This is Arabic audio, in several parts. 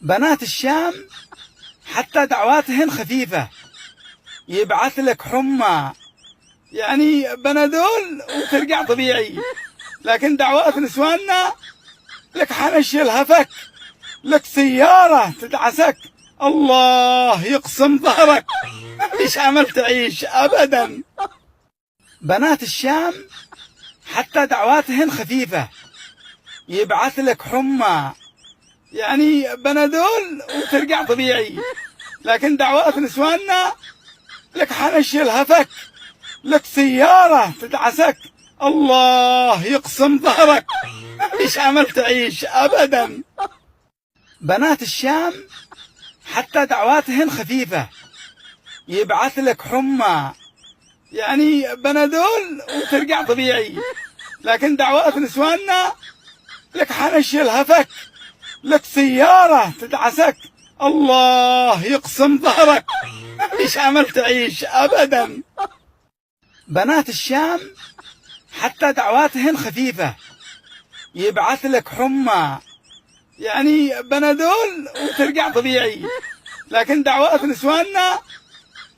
بنات الشام حتى دعواتهن خفيفة، يبعث لك حمى يعني بنادول وترجع طبيعي، لكن دعوات نسواننا لك حنش الهفك، لك سيارة تدعسك، الله يقسم ظهرك، ايش عمل تعيش أبدا. بنات الشام حتى دعواتهن خفيفة، يبعث لك حمى يعني بنادول وترجع طبيعي، لكن دعوات نسواننا لك حنش الهفك، لك سيارة تدعسك، الله يقسم ظهرك، ايش عمل تعيش أبدا. بنات الشام حتى دعواتهن خفيفة، يبعث لك حمى يعني بنادول وترجع طبيعي، لكن دعوات نسواننا لك حنش الهفك، لك سيارة تدعسك، الله يقسم ظهرك، ايش عمل تعيش أبدا. بنات الشام حتى دعواتهن خفيفة، يبعث لك حمى يعني بنادول وترجع طبيعي، لكن دعوات نسواننا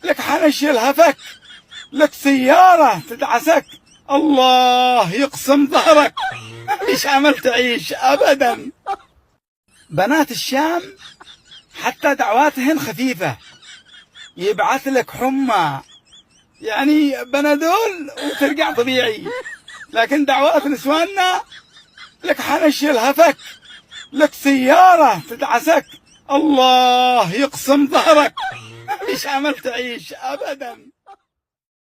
لك حنش الهفك، لك سيارة تدعسك، الله يقسم ظهرك، ايش عمل تعيش أبدا. بنات الشام حتى دعواتهن خفيفة، يبعث لك حمى يعني بنادول وترجع طبيعي، لكن دعوات نسواننا لك حنش الهفك، لك سيارة تدعسك، الله يقسم ظهرك، ايش عمل تعيش أبدا.